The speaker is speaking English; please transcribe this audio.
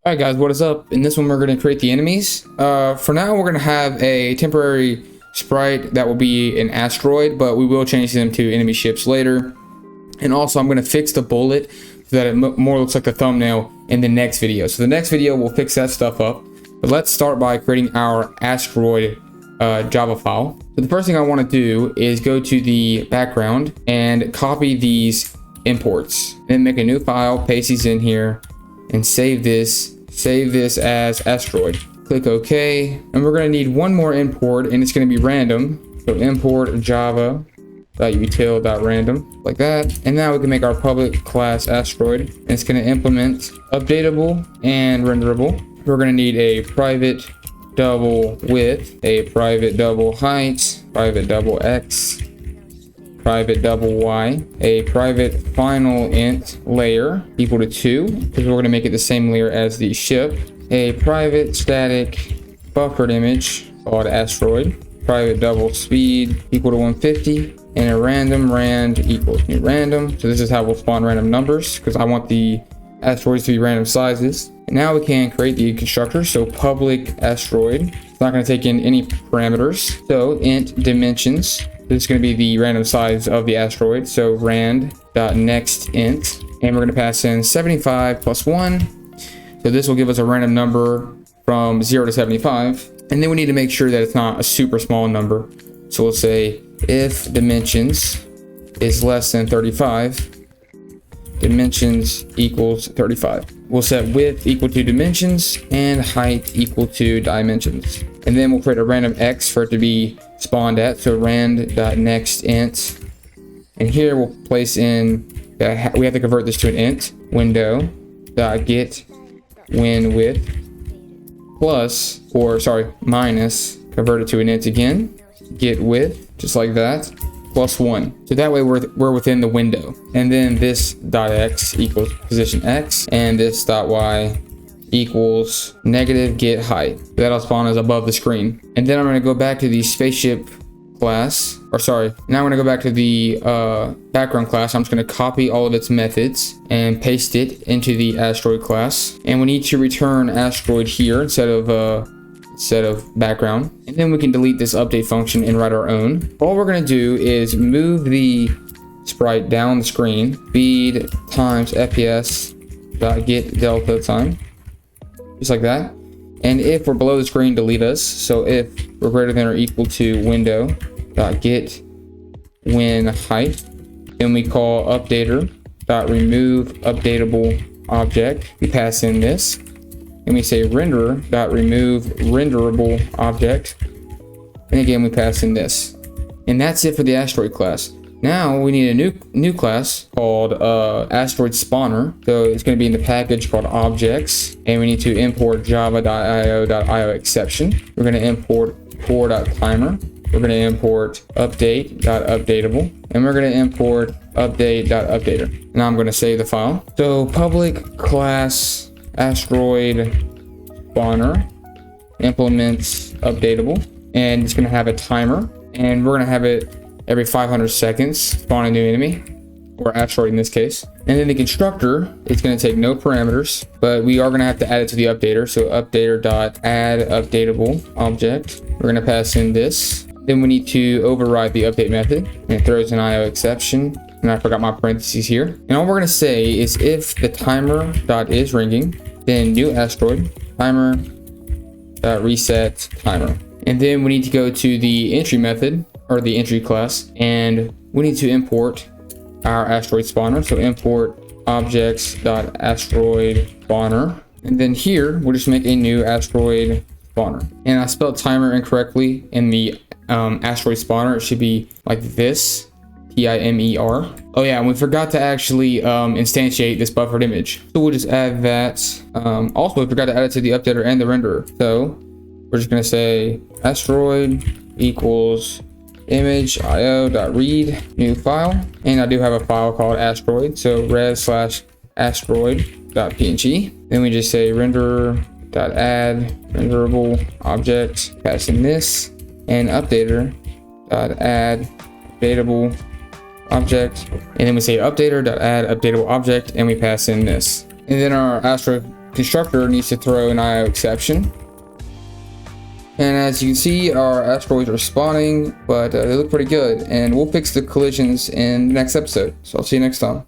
Alright guys, what is up? In this one we're going to create the enemies. For now we're going to have a temporary sprite that will be an asteroid, but we will change them to enemy ships later. And also I'm going to fix the bullet so that it more looks like the thumbnail in the next video. So the next video we'll fix that stuff up. But let's start by creating our asteroid Java file. So the first thing I want to do is go to the background and copy these imports. Then make a new file, paste these in here, and save this as asteroid. Click OK, and we're going to need one more import, and it's going to be random. So import java.util.random, like that. And now we can make our public class asteroid, and it's going to implement updatable and renderable. We're going to need a private double width, a private double height, private double x, private double y, a private final int layer equal to 2, because we're going to make it the same layer as the ship, a private static buffered image called asteroid, private double speed equal to 150, and a random rand equals new random. So this is how we'll spawn random numbers, because I want the asteroids to be random sizes. And now we can create the constructor. So public asteroid, it's not going to take in any parameters. So int dimensions, this is going to be the random size of the asteroid. So rand.nextInt, and we're going to pass in 75 plus 1. So this will give us a random number from 0 to 75. And then we need to make sure that it's not a super small number. So we'll say if dimensions is less than 35, dimensions equals 35. We'll set width equal to dimensions and height equal to dimensions. And then we'll create a random x for it to be spawned at. So rand.nextInt. And here we'll place in, we have to convert this to an int, window.get win width plus, or sorry, minus, convert it to an int again, get width, just like that, plus 1. So that way we're within the window. And then this dot x equals position x, and this dot y equals negative get height. That'll spawn us above the screen. And then I'm going to go back to the spaceship class, or sorry, now I'm going to go back to the background class. I'm just going to copy all of its methods and paste it into the asteroid class. And we need to return asteroid here instead of background. And then we can delete this update function and write our own. All we're going to do is move the sprite down the screen, speed times fps dot get delta time, just like that. And if we're below the screen, delete us. So if we're greater than or equal to window dot get win height, then we call updater dot remove updatable object. We pass in this, and we say renderer dot remove renderable object, and again we pass in this. And that's it for the asteroid class. Now we need a new class called asteroid spawner. So it's going to be in the package called objects, and we need to import java.io.io exception. We're going to import core.timer. We're going to import update.updatable, and we're going to import update.updater. Now I'm going to save the file. So public class asteroid spawner implements updatable, and it's going to have a timer, and we're going to have it every 500 seconds spawn a new enemy, or asteroid in this case. And then the constructor, it's going to take no parameters, but we are going to have to add it to the updater. So updater.add updatable object. We're going to pass in this. Then we need to override the update method, and it throws an IO exception. And I forgot my parentheses here. And all we're going to say is if the timer.is ringing, then new asteroid timer.reset timer. And then we need to go to the entry method, or the entry class, and we need to import our asteroid spawner. So import objects.asteroid spawner. And then here we'll just make a new asteroid spawner. And I spelled timer incorrectly in the asteroid spawner. It should be like this, T-I-M-E-R. Oh yeah, and we forgot to actually instantiate this buffered image. So we'll just add that. Also, we forgot to add it to the updater and the renderer. So we're just gonna say asteroid equals image io.read new file, and I do have a file called asteroid, so res/asteroid.png. Then we just say renderer.add renderable object, pass in this, and updater.add updatable object, and then we say updater.add updatable object, and we pass in this. And then our asteroid constructor needs to throw an IO exception. And as you can see, our asteroids are spawning, but they look pretty good. And we'll fix the collisions in the next episode. So I'll see you next time.